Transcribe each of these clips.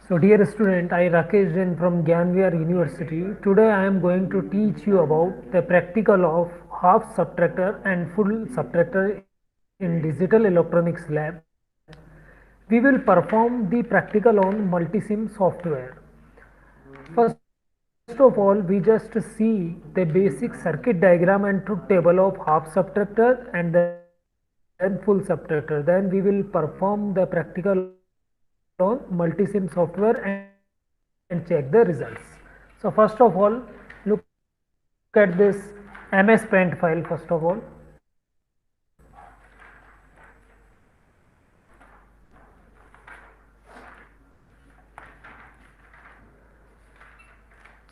So dear student, I Rakesh Jain from Gyanviyar University. Today I am going to teach you about the practical of half subtractor and full subtractor in digital electronics lab. We will perform the practical on multisim software. First of all, we just see the basic circuit diagram and truth table of half subtractor and then full subtractor. Then we will perform the practical on multisim software and check the results. So first of all, look at this MS Paint file first of all.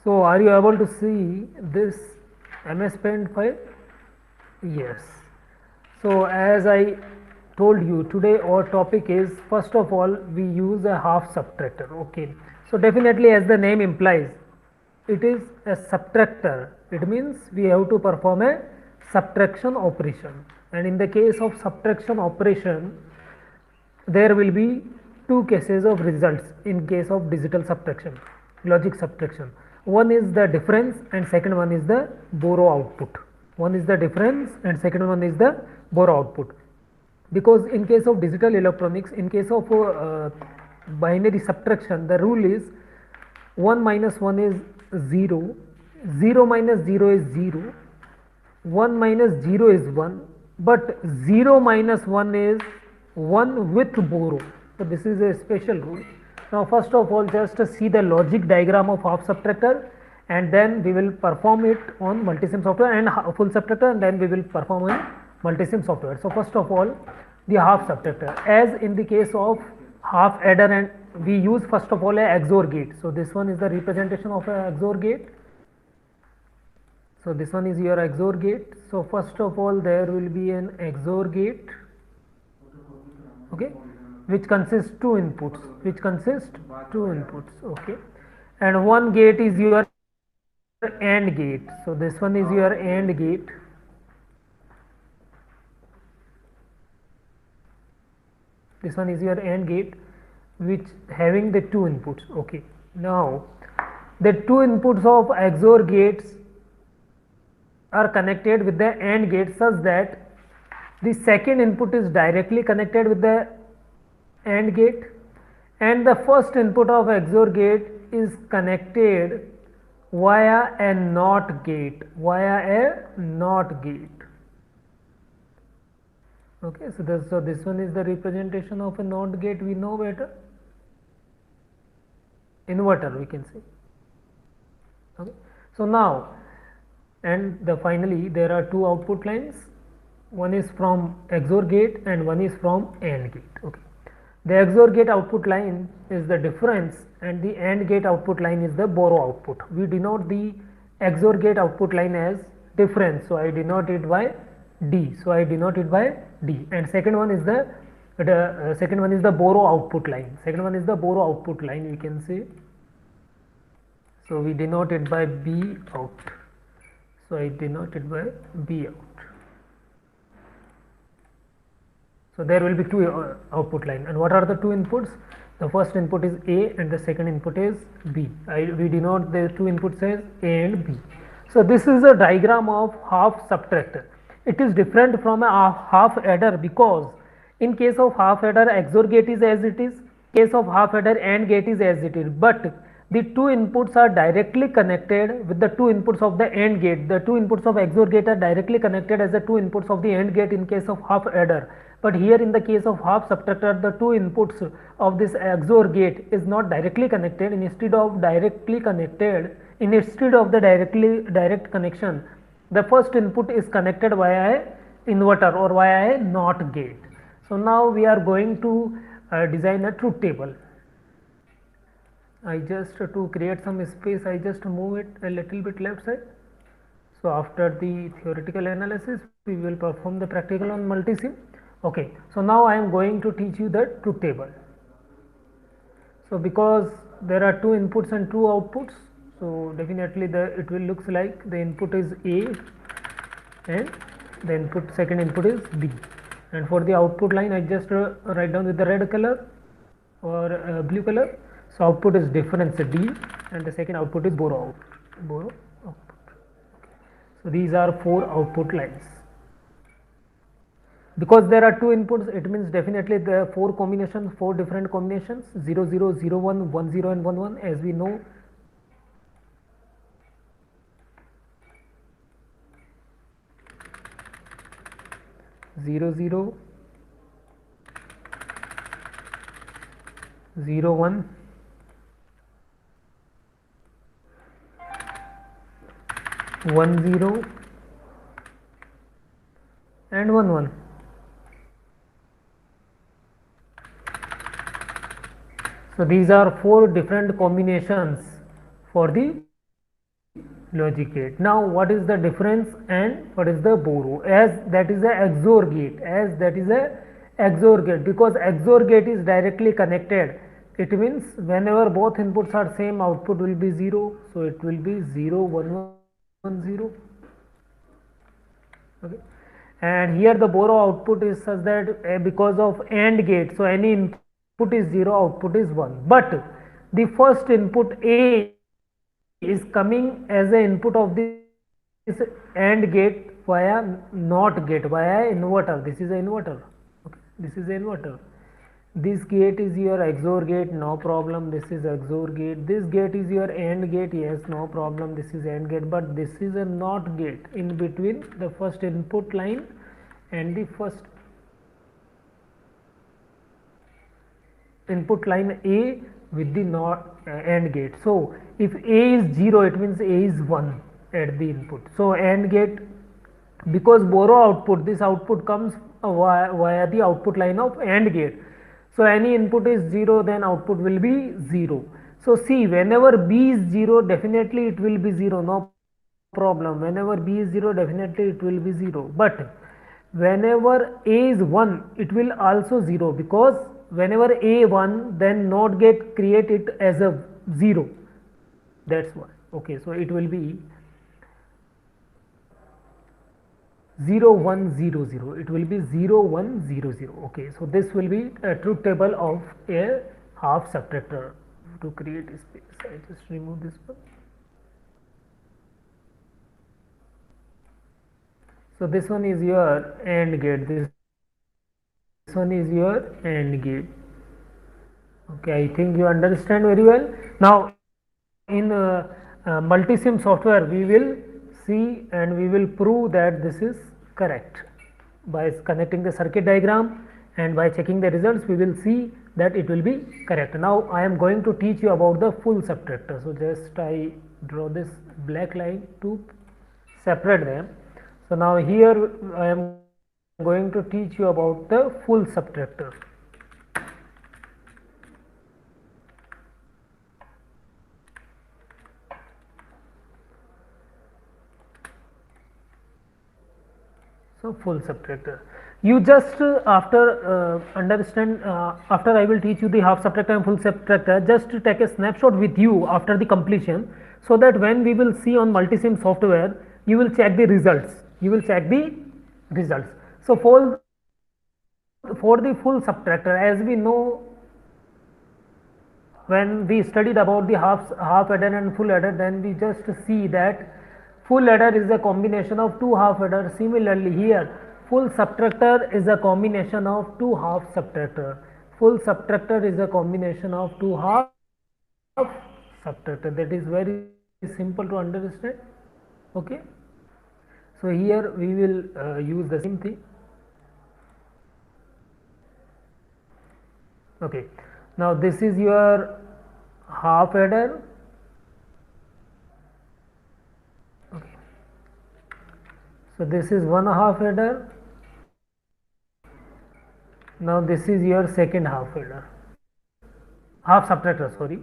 So are you able to see this MS Paint file? Yes. So as I told you, today our topic is, first of all we use a half subtractor. Okay. So definitely, as the name implies, it is a subtractor. It means we have to perform a subtraction operation, and in the case of subtraction operation there will be two cases of results in case of digital subtraction, logic subtraction. One is the difference and second one is the borrow output. One is the difference and second one is the borrow output. Because in case of digital electronics, in case of binary subtraction, the rule is 1 minus 1 is 0, 0 minus 0 is 0, 1 minus 0 is 1, but 0 minus 1 is 1 with borrow. So this is a special rule. Now first of all, just see the logic diagram of half subtractor, and then we will perform it on multisim software, and full subtractor, and then we will perform on multisim software. So first of all, the half subtractor, as in the case of half adder, and we use first of all a XOR gate. So this one is the representation of a XOR gate. So this one is your XOR gate. So first of all there will be an XOR gate, okay, which consists two inputs, okay, and one gate is your AND gate. So this one is your AND gate. This one is your AND gate, which having the two inputs. Okay, now the two inputs of XOR gates are connected with the AND gate such that the second input is directly connected with the AND gate, and the first input of XOR gate is connected via a NOT gate, Okay, so this one is the representation of a NOT gate. We know better, inverter we can say. Okay, so now, and finally there are two output lines. One is from XOR gate and one is from AND gate. Okay, the XOR gate output line is the difference and the AND gate output line is the borrow output. We denote the XOR gate output line as difference, so I denote it by D. And second one is the borrow output line. We can say. So we denote it by B out. So I denote it by B out. So there will be two output line, and what are the two inputs? The first input is A and the second input is B. We denote the two inputs as A and B. So this is a diagram of half subtractor. It is different from a half adder because in case of half adder XOR gate is as it is, case of half adder AND gate is as it is, but the two inputs are directly connected with the two inputs of the AND gate. The two inputs of XOR gate are directly connected as the two inputs of the AND gate in case of half adder. But here in the case of half subtractor, the two inputs of this XOR gate is not directly connected. Instead of the direct connection, the first input is connected via a inverter or via a NOT gate. So now we are going to design a truth table. I just to create some space, I just move it a little bit left side. So after the theoretical analysis, we will perform the practical on multisim. Okay, so now I am going to teach you the truth table. So because there are two inputs and two outputs, so definitely it will looks like the input is A and the second input is B, and for the output line I just write down with the red color or blue color. So output is difference D, and the second output is borrow output. So these are 4 output lines. Because there are 2 inputs, it means definitely there are 4 combinations, 4 different combinations, 0 0 0 1 1 0 and 1 1, as we know. Zero zero, 0 1, 1 0 and 1 1. So these are 4 different combinations for the logic gate. Now what is the difference and what is the borrow? As that is a XOR gate, because XOR gate is directly connected, it means whenever both inputs are same, output will be 0. So it will be 0 1 1 0. Okay. And here the borrow output is such that because of AND gate, so any input is 0, output is 1, but the first input A is coming as an input of this AND gate via NOT gate, via inverter. This is an inverter. Okay. This is an inverter. This gate is your XOR gate, no problem. This is XOR gate. This gate is your AND gate, yes, no problem. This is AND gate, but this is a NOT gate in between the first input line and the first input line A with the NOT AND gate. So if A is 0, it means A is 1 at the input. So AND gate, because borrow output, this output comes via the output line of AND gate. So any input is 0, then output will be 0. So see, whenever B is 0, definitely it will be 0, no problem. Whenever B is 0, definitely it will be 0. But whenever A is 1, it will also 0, because whenever A 1, then NOT gate create it as a 0. That's why. Okay, so it will be 0 1 0 0. It will be 0 1 0 0. Okay, so this will be a truth table of a half subtractor. To create a space, I just remove this one. So this one is your AND gate. This one is your AND gate. Okay, I think you understand very well. Now in multisim software, we will see and we will prove that this is correct by connecting the circuit diagram, and by checking the results we will see that it will be correct. Now I am going to teach you about the full subtractor. So just I draw this black line to separate them. So now here I am going to teach you about the full subtractor. So full subtractor, you just after after I will teach you the half subtractor and full subtractor, just to take a snapshot with you after the completion, so that when we will see on multisim software, you will check the results. So for the full subtractor, as we know, when we studied about the half adder and full adder, then we just see that full adder is a combination of 2 half adders. Similarly here, full subtractor is a combination of 2 half subtractor. Full subtractor is a combination of 2 half subtractor. That is very simple to understand. Okay. So here we will use the same thing. Okay. Now this is your half adder. So this is 1 half adder. Now this is your second half adder, half subtractor, sorry.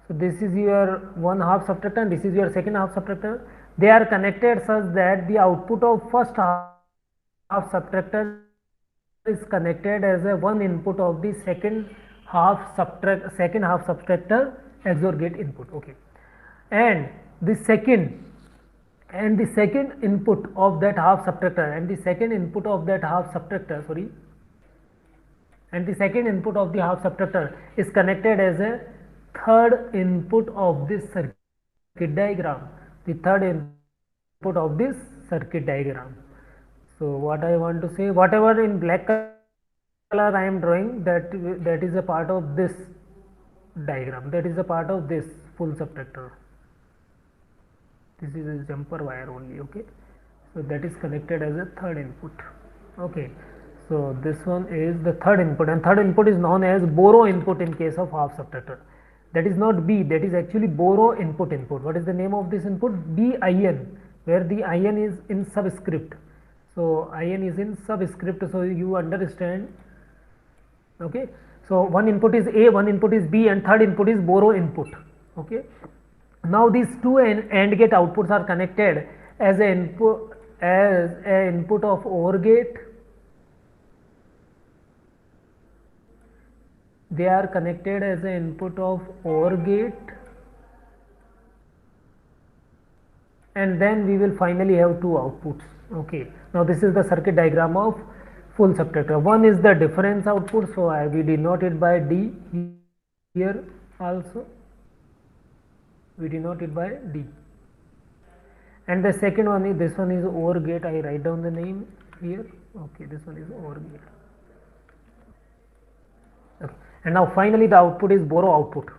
So this is your 1 half subtractor and this is your second half subtractor. They are connected such that the output of first half subtractor is connected as a one input of the second half subtractor XOR gate input. Okay, and the second input of that half subtractor and the second input of the half subtractor is connected as a third input of this circuit diagram, the third input of this circuit diagram. So what I want to say, whatever in black color I am drawing, that is a part of this diagram, that is a part of this full subtractor. This is a jumper wire only, okay. So that is connected as a third input, okay. So this one is the third input, and third input is known as borrow input in case of half subtractor. That is not B, that is actually borrow input. What is the name of this input? BIN, where the IN is in subscript. So IN is in subscript, so you understand, okay. So one input is A, one input is B, and third input is borrow input, okay. Now these two AND gate outputs are connected as an input of OR gate. They are connected as an input of OR gate, and then we will finally have two outputs, okay. Now this is the circuit diagram of full subtractor. One is the difference output, so we denote it by D. Here also we denote it by D, and the second one is, this one is OR gate. I write down the name here, okay. This one is OR gate, okay. And now finally the output is borrow output.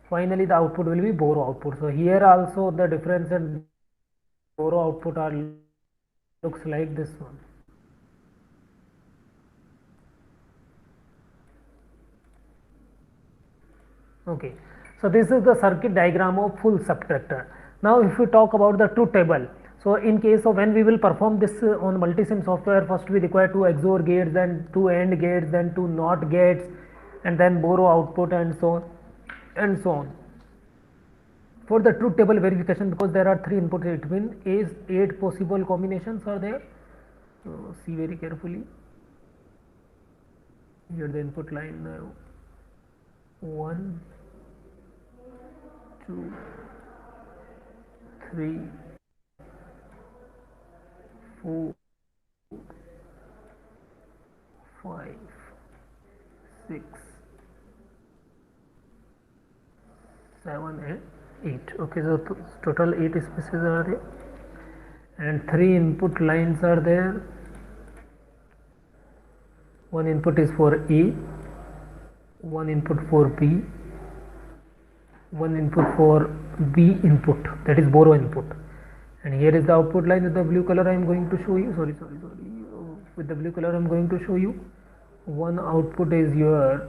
Finally the output will be borrow output. So here also the difference and borrow output are looks like this one. Okay, so this is the circuit diagram of full subtractor. Now if we talk about the truth table, so in case of when we will perform this on multisim software, first we require two XOR gates, then two AND gates, then two NOT gates, and then borrow output, and so on and so on. For the truth table verification, because there are three inputs, it means 8 possible combinations are there. So see very carefully. Here the input line now 1, 2, 3, 4, 5, 6, 7 and 8. Okay, so total 8 spaces are there, and 3 input lines are there. One input is for A, one input for B, one input for B input, that is borrow input, and here is the output line with the blue color I am going to show you. Sorry, with the blue color I am going to show you. One output is your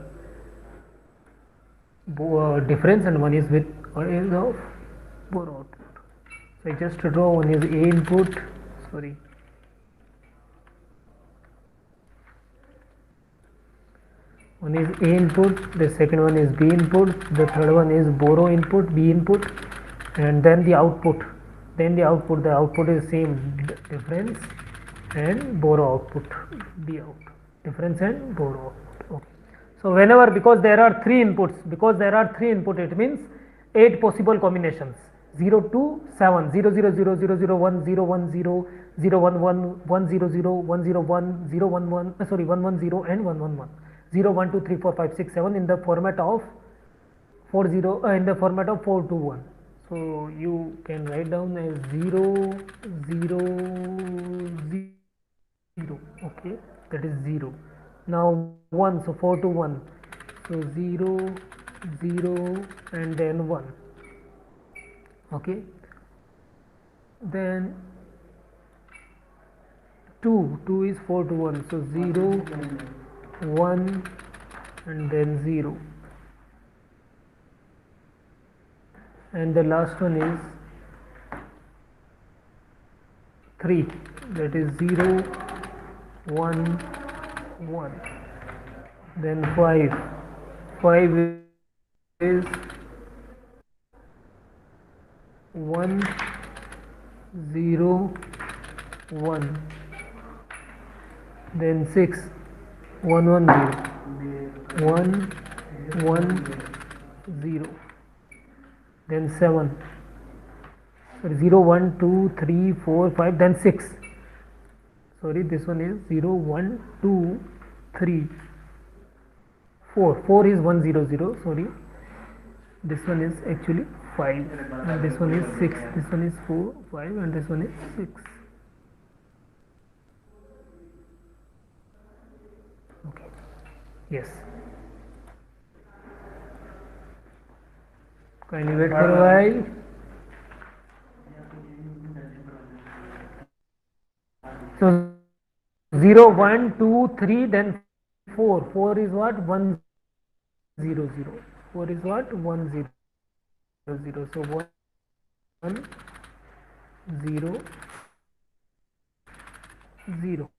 difference, and one is with of borrow output. So I just draw, one is A input, sorry, one is A input, the second one is B input, the third one is borrow input, B input, and then the output. The output is same, difference and borrow output, B out, difference and borrow output. Okay. So whenever, because there are three inputs, it means 8 possible combinations: 0 to 7, 0 0 0 0 0 1 0 1 0 0 1 1 1 0 0 1 0 1 0 1 1 sorry 1 1 0 and 1 1 1, 0 1 2 3 4 5 6 7 in the format of 4 0 in the format of 4 2 1. So you can write down as 0 0 0, okay, that is 0. Now 1, so 4 to 1, so 0 0 and then 1, okay. Then 2 is 4 to 1, so 0 1 and then 0, and the last one is 3, that is 0 1 1, then 5 is 1 0 1, then 6 1 1 0 1 1 0, then 7, sorry, 0 1 2 3 4 5, then 6, sorry, this one is 0 1 2 3 4 is 100, sorry, this one is actually 5, and this one is 6, this one is 4 5, and this one is 6. Okay, yes, kindly wait for a while. So 0 1 2 3, then 4 is what? 1 0 0. 4 is what? 1 0 0. So 1 0 0.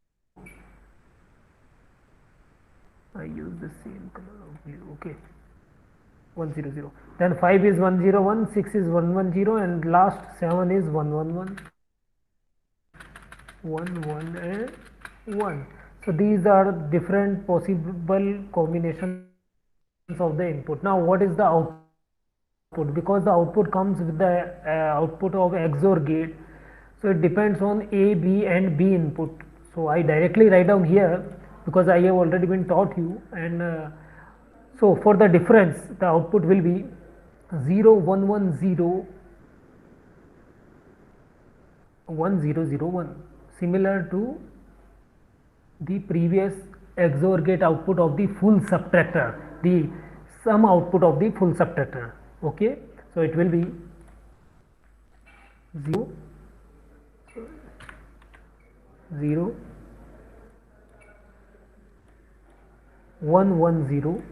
I use the same color of blue. Okay, 1 0 0. Then 5 is 1 0 1, 6 is 1 1 0, and last 7 is 1 1 1 1 1 and 1. So these are different possible combinations of the input. Now what is the output? Because the output comes with the output of XOR gate, so it depends on A, B and B input. So I directly write down here because I have already been taught you, and so for the difference the output will be 0 1 1 0 1 0 0 1, similar to the previous XOR gate output of the full subtractor, the sum output of the full subtractor. Okay, so it will be 0 0 1 1 0.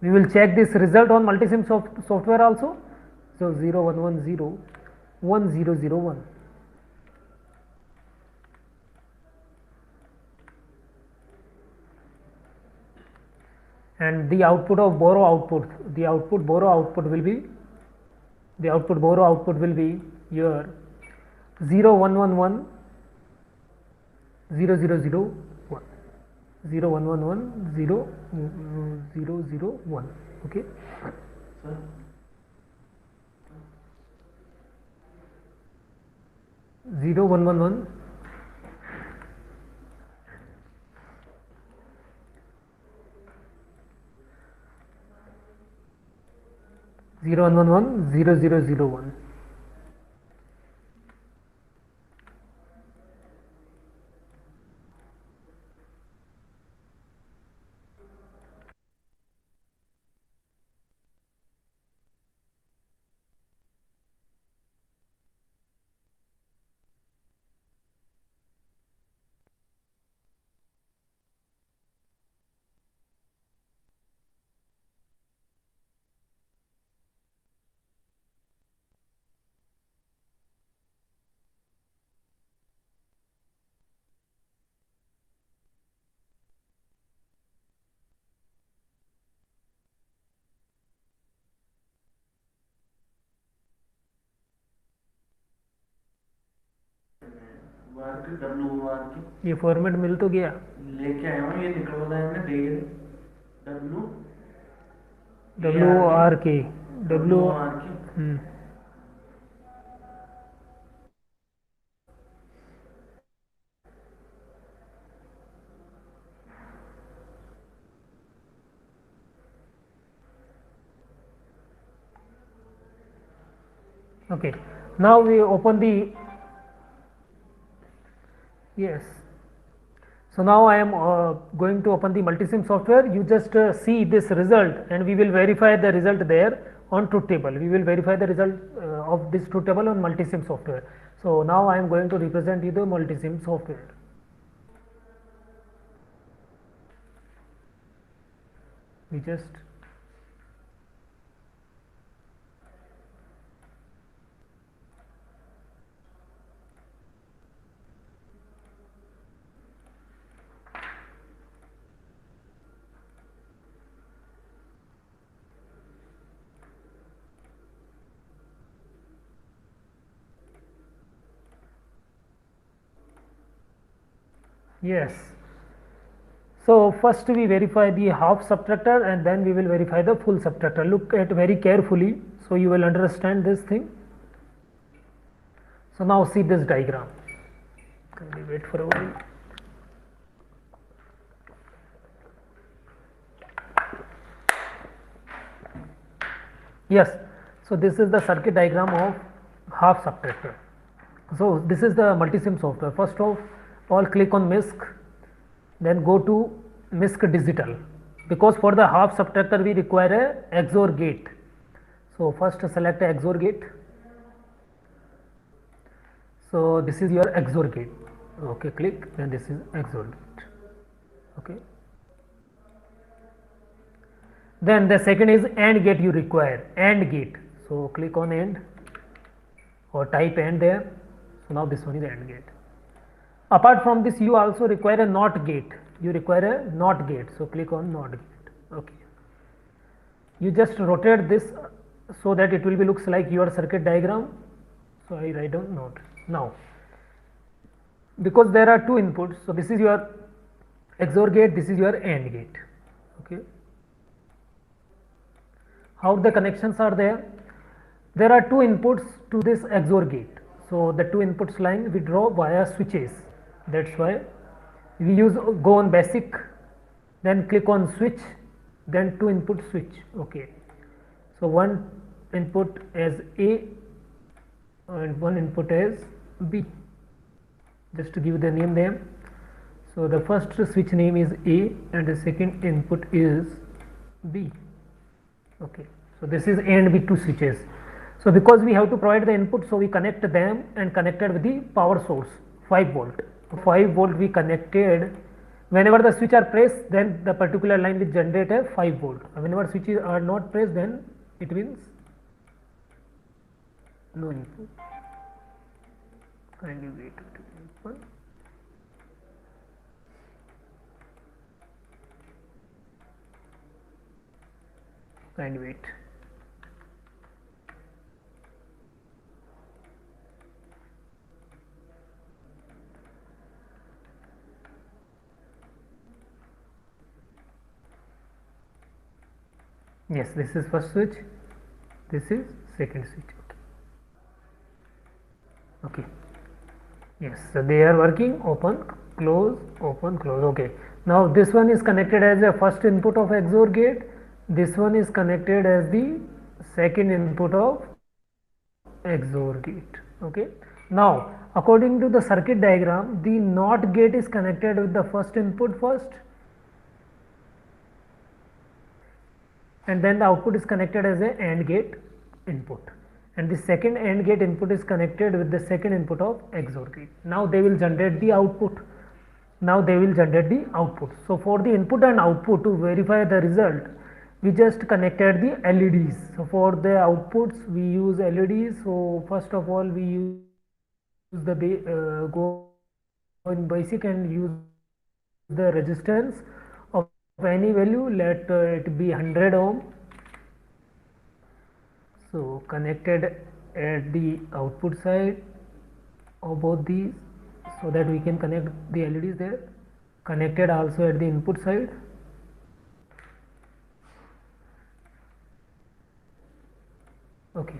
We will check this result on multisim software also. So 0 1 1 0 1 0 0 1. And the output of borrow output, the output borrow output will be, the output borrow output will be here 0 1 1 1 0 0 0 1, 0 1 1 1 0 0 0 1. Okay. 0 1 1 1 0 1 1 1 0 0 0 1. ये format मिल तो गया, लेके आया हूँ, ये निकलवाया है मैंने, देख WRK WRK। Okay, now we open the, yes, so now I am going to open the multisim software. You just see this result and we will verify the result there on truth table. We will verify the result of this truth table on multisim software. So now I am going to represent you the multisim software. We just yes. So first we verify the half subtractor and then we will verify the full subtractor. Look at very carefully so you will understand this thing. So now see this diagram. Can we wait for a while? Yes, so this is the circuit diagram of half subtractor. So this is the multisim software. First of all, click on MISC, then go to MISC digital, because for the half subtractor we require a XOR gate. So first select a XOR gate. So this is your XOR gate. Okay, click, then this is XOR gate. Okay. Then the second is AND gate you require, AND gate. So click on AND or type AND there. So now this one is AND gate. Apart from this, you also require a NOT gate. You require a NOT gate. So click on NOT gate. Okay. You just rotate this so that it will be looks like your circuit diagram. So I write down NOT. Now, because there are two inputs, so this is your XOR gate, this is your AND gate. Okay. How the connections are there? There are two inputs to this XOR gate. So the two inputs line we draw via switches. That's why we use go on basic, then click on switch, then two input switch. Okay. So one input as A and one input as B. Just to give the name there. So the first switch name is A and the second input is B. Okay. So this is A and B, two switches. So because we have to provide the input, so we connect them and connected with the power source 5 volt. 5 volt we connected. Whenever the switch are pressed, then the particular line will generate a 5 volt. Whenever switches are not pressed, then it means no input. Kindly wait. Kindly wait. Yes, this is first switch, this is second switch. Okay. Yes, so they are working, open, close, open, close. Okay. Now this one is connected as a first input of XOR gate. This one is connected as the second input of XOR gate. Okay. Now according to the circuit diagram, the NOT gate is connected with the first input first, and then the output is connected as a AND gate input, and the second AND gate input is connected with the second input of XOR gate. Now they will generate the output. So for the input and output, to verify the result, we just connected the LEDs. So for the outputs we use LEDs. So first of all we use the go in basic and use the resistance of any value, let it be 100 ohm. So connected at the output side of both these, so that we can connect the LEDs there. Connected also at the input side. Okay.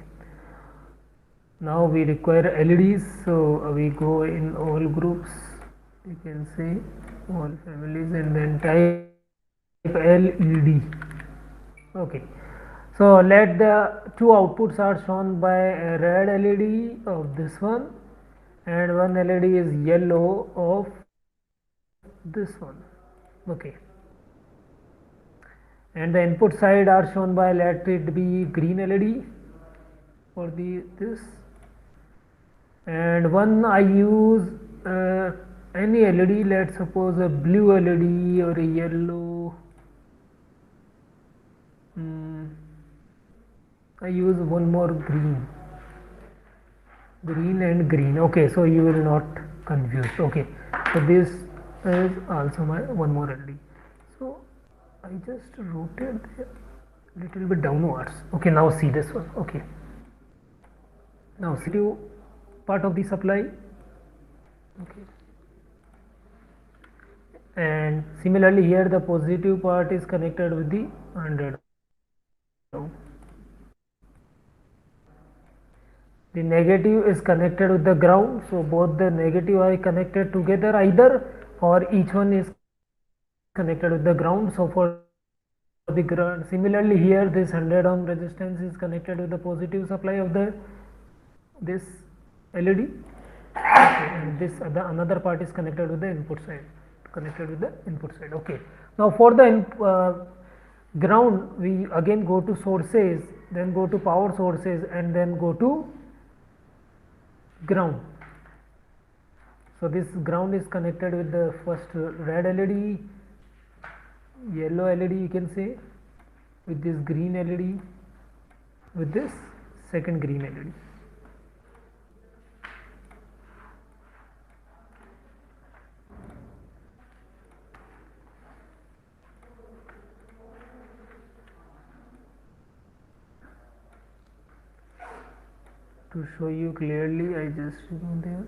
Now we require LEDs, so we go in all groups, you can say all families, and then type LED. Okay. So let the two outputs are shown by a red LED of this one, and one LED is yellow of this one. Okay. And the input side are shown by, let it be green LED for this, and one I use any LED, let's suppose a blue LED or a yellow. I use one more green and green. Okay, so you will not confuse. Okay, so this is also my one more LED. So I just rotate there little bit downwards. Okay, now see this one. Okay, now see you part of the supply. Okay, and similarly here the positive part is connected with the 100 ohm. The negative is connected with the ground, so both the negative are connected together either, or each one is connected with the ground. So for the ground. Similarly here this 100 ohm resistance is connected with the positive supply of the this LED, okay, and this another part is connected with the input side, okay. Now for the ground, we again go to sources, then go to power sources, and then go to ground. So this ground is connected with the first red LED, yellow LED you can say, with this green LED, with this second green LED. To show you clearly, I just go there.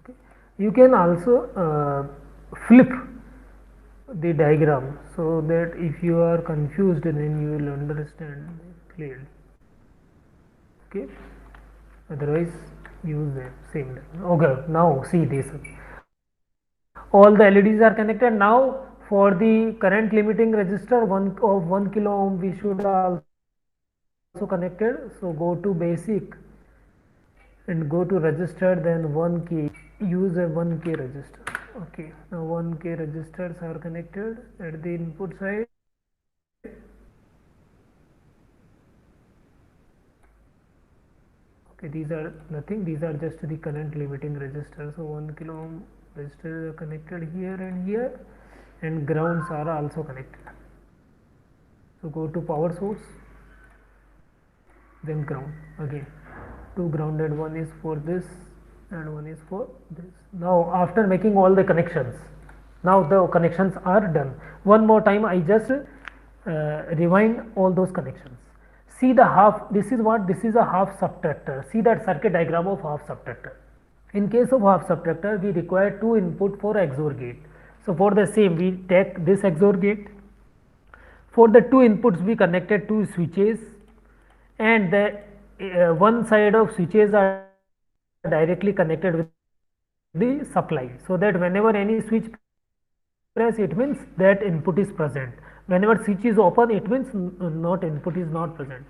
Okay. You can also flip the diagram so that if you are confused then you will understand clearly, okay. Otherwise use the same diagram. Okay, now see this, all the LEDs are connected. Now for the current limiting resistor 1 kilo ohm we should also connected. So go to basic and go to resistor, then 1k, use a 1k resistor. Okay, now 1k resistors are connected at the input side. Okay, these are nothing, these are just the current limiting resistors. So 1 kilo ohm resistors are connected here and here, and grounds are also connected. So go to power source, then ground again, two grounded, one is for this and one is for this. Now after making all the connections, now the connections are done. One more time I just rewind all those connections. See the half, this is what, this is a half subtractor. See that circuit diagram of half subtractor. In case of half subtractor we require two input for XOR gate. So for the same we take this XOR gate. For the two inputs we connected two switches, and the one side of switches are directly connected with the supply, so that whenever any switch press, it means that input is present. Whenever switch is open, it means not input is not present.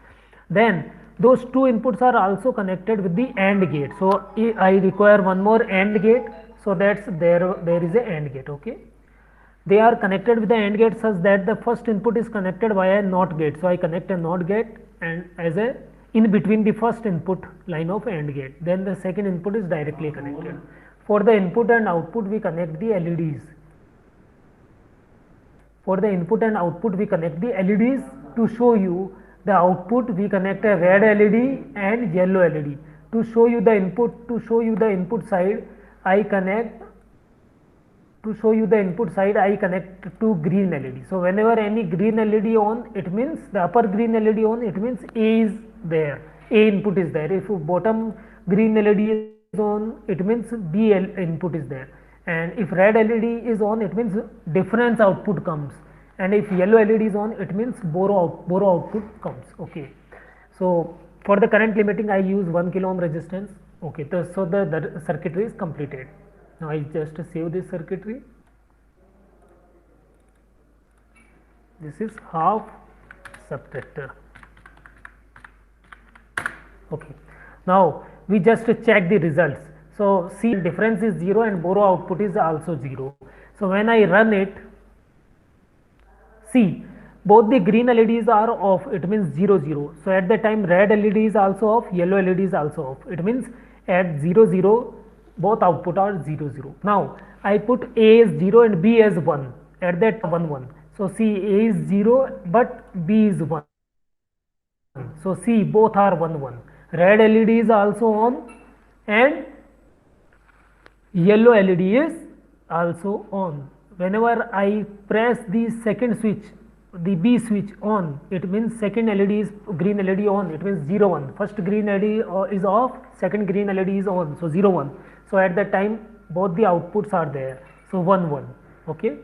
Then those two inputs are also connected with the AND gate. So I require one more AND gate, so that's there is a AND gate, okay. They are connected with the AND gate such that the first input is connected via a NOT gate. So I connect a NOT gate and as a in between the first input line of AND gate, then the second input is directly connected. For the input and output we connect the LEDs. For the input and output we connect the LEDs. To show you the output we connect a red LED and yellow LED. To show you the input side I connect two green LED. So whenever any green LED on, it means the upper green LED on, it means A is there, A input is there. If bottom green LED is on, it means B input is there, and if red LED is on, it means difference output comes, and if yellow LED is on, it means borrow output comes, okay. So for the current limiting I use 1 kilo ohm resistance, okay. So the circuitry is completed. Now I just save this circuitry. This is half subtractor, okay. Now we just check the results. So see, difference is 0 and borrow output is also 0. So when I run it, see both the green LEDs are off, it means 0 0. So at the time red LED is also off, yellow LED is also off, it means at 0 0 both output are 0 0. Now I put A as 0 and B as 1, at that 1 1. So see, A is 0 but B is 1. So see, both are 1 1. Red LED is also on and yellow LED is also on. Whenever I press the second switch, the B switch on, it means second LED is green LED on, it means 0 1. First green LED is off, second green LED is on, so 0 1. So at that time both the outputs are there, so 1 1, okay.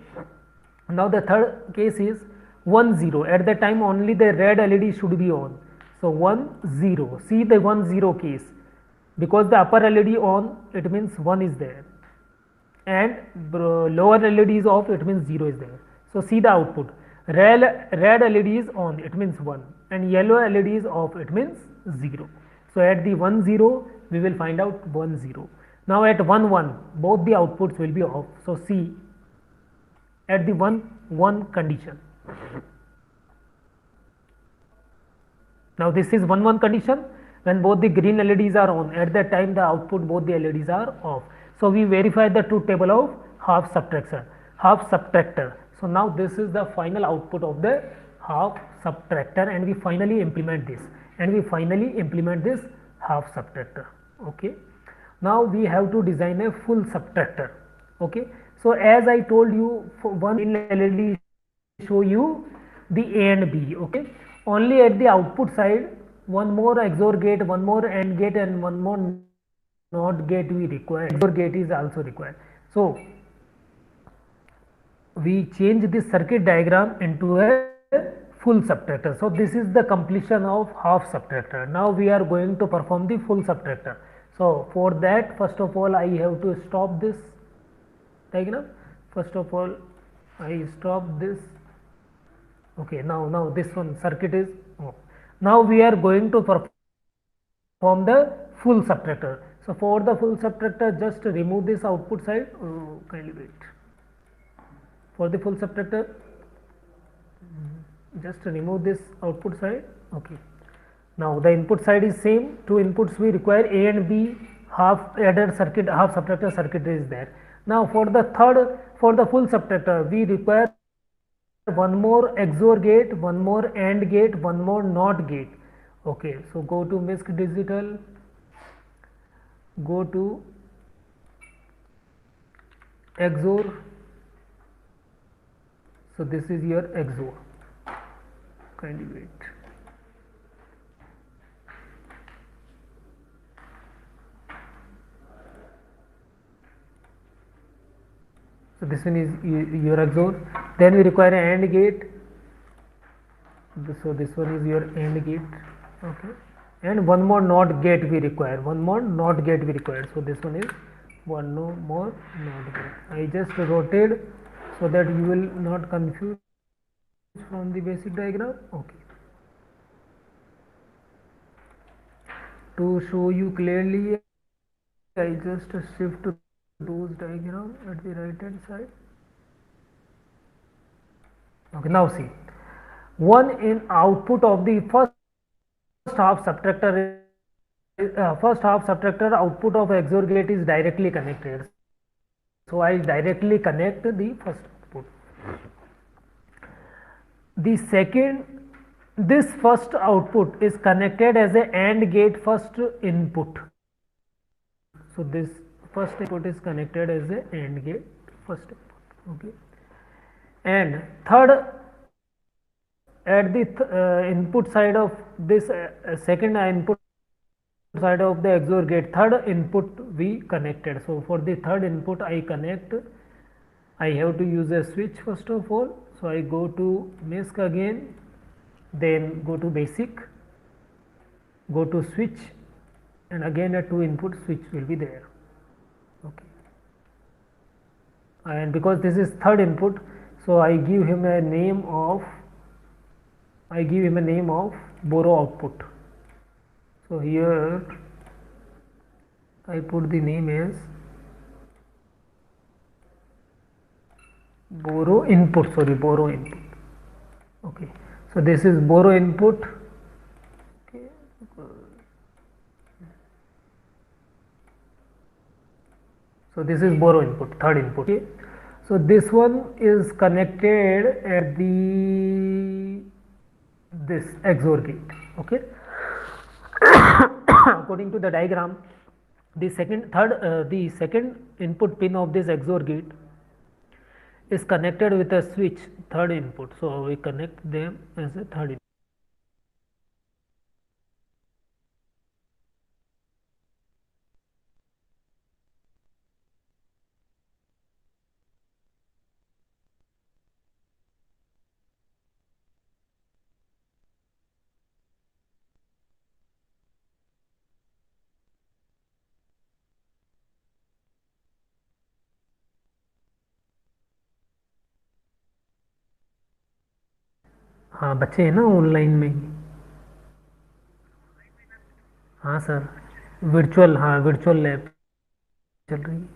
Now the third case is 1 0. At that time only the red LED should be on, so 1 0. See the 1 0 case, because the upper LED on, it means 1 is there, and lower LED is off, it means 0 is there. So see the output. Red LED is on, it means 1, and yellow LED is off, it means 0. So at the 1 0 we will find out 1 0. Now at 1 1 both the outputs will be off. So see at the 1 1 condition. Now this is 1 1 condition. When both the green LEDs are on, at that time the output both the LEDs are off. So we verify the truth table of half subtractor. So now this is the final output of the half subtractor, and we finally implement this, half subtractor. Okay. Now we have to design a full subtractor. Okay. So as I told you, for one green LED show you the A and B. Okay. Only at the output side, one more XOR gate, one more AND gate, and one more NOT gate we require. XOR gate is also required. So we change this circuit diagram into a full subtractor. So this is the completion of half subtractor. Now we are going to perform the full subtractor. So for that, first of all, I have to stop this diagram. First of all, I stop this. Okay, now this one circuit is off. Now we are going to perform the full subtractor. So for the full subtractor, just remove this output side. Kindly wait. For the full subtractor, just remove this output side. Okay. Now the input side is same. Two inputs we require, A and B. Half adder circuit, half subtractor circuit is there. Now for the full subtractor, we require one more XOR gate, one more AND gate, one more NOT gate. Okay, so go to MISC Digital, go to XOR. So this is your XOR. Kindly wait. So this one is your XOR. Then we require an AND gate. So this one is your AND gate. Okay. And one more NOT gate we require. So this one is one more NOT gate. I just rotate so that you will not confuse from the basic diagram. Okay. To show you clearly, I just shift those diagram at the right hand side. Okay, now see, one in output of the first half subtractor output of XOR gate is directly connected. So I directly connect the first output. This first output is connected as a AND gate first input. So this first input is connected as a AND gate first input. Okay. And third, at the input side of this second input side of the XOR gate, third input we connected. So for the third input I connect, I have to use a switch first of all. So I go to MISC again, then go to basic, go to switch, and again a 2 input switch will be there. Okay. And because this is third input, so I give him a name of borrow output. So here I put the name as borrow input. Okay. So this is borrow input. Okay. So this is borrow input, third input. Okay. So this one is connected at this XOR gate. Okay. According to the diagram, the second input pin of this XOR gate is connected with a switch, third input. So we connect them as a third input. हाँ बच्चे हैं ना online में ही। हाँ sir, virtual, हाँ virtual lab चल रही है।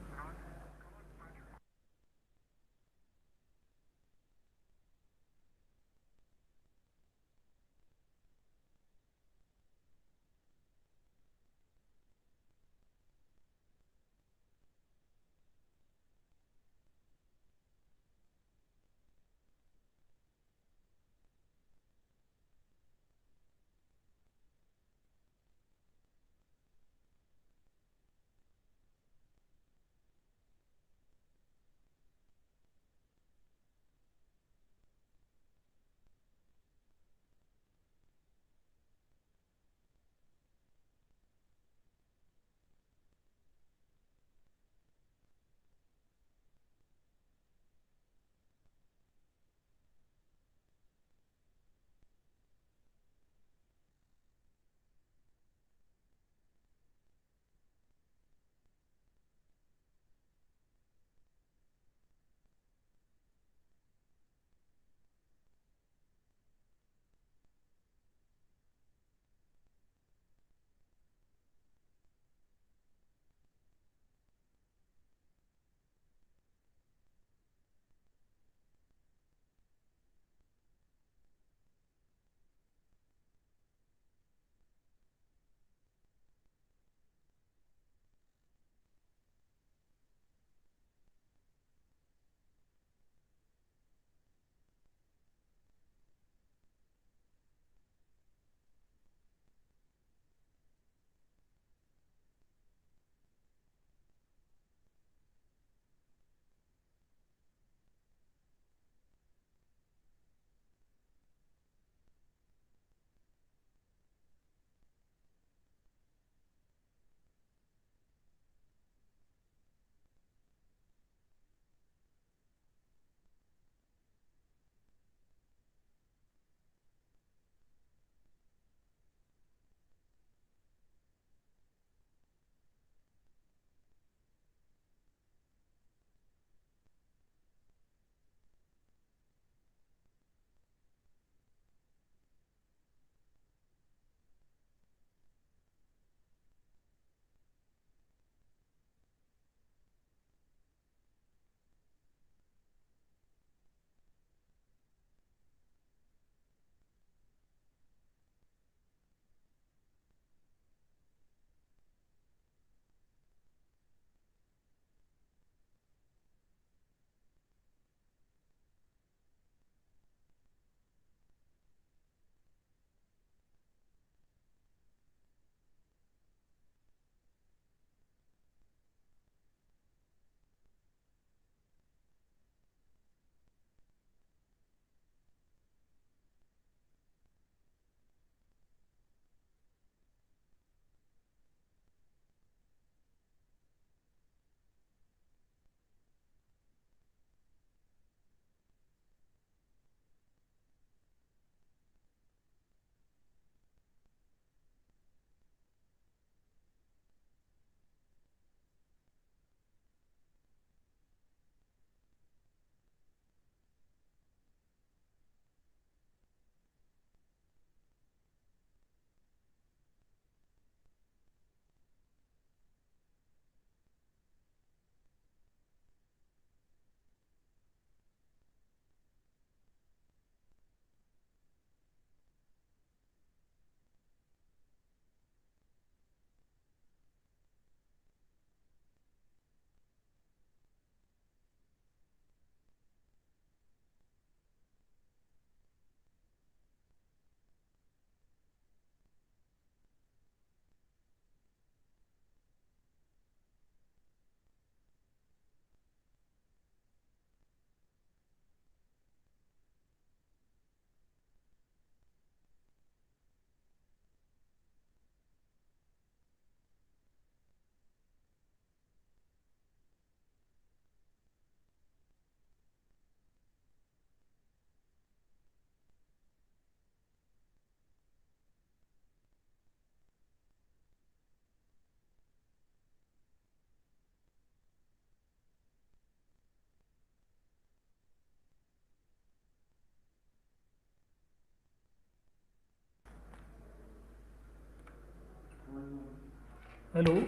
Hello.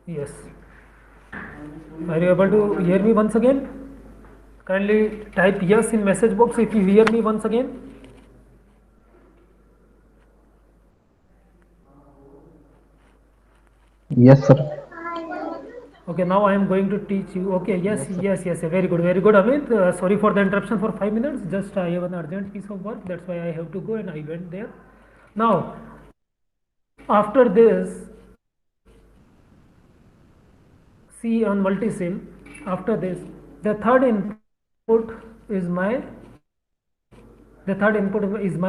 Yes. Are you able to hear me once again? Kindly type yes in message box if you hear me once again. Yes, sir. Okay, now I am going to teach you. Okay, yes, Yes, sir. yes, yes, very good, Amit. Sorry for the interruption for 5 minutes. Just I have an urgent piece of work. That's why I have to go, and I went there. Now, after this, C on multisim. After this, the third input is my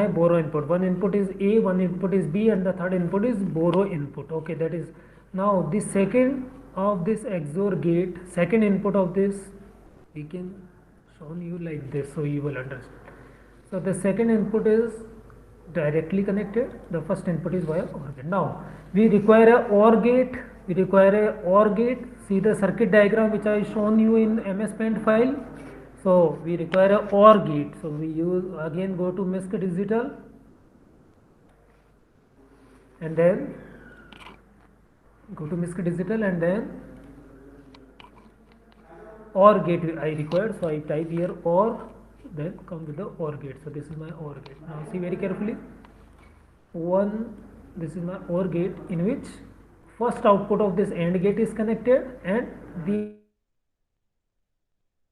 borrow input. One input is A, one input is B, and the third input is borrow input. Okay, that is now the second of this XOR gate. Second input of this we can show you like this, so you will understand. So the second input is directly connected. The first input is via OR gate. Now we require a OR gate. We require a OR gate. See the circuit diagram which I shown you in MS Paint file. So we require a OR gate. So we use again go to MISC Digital and then go to MISC Digital and then OR gate I required. So I type here OR, then come with the OR gate. So this is my OR gate. Now see very carefully. One, this is my OR gate in which first output of this AND gate is connected and the other output of this OR gate is connected. So this is my OR gate.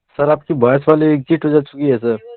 Now sir आपकी voice वाली exit हो जा चुकी है sir.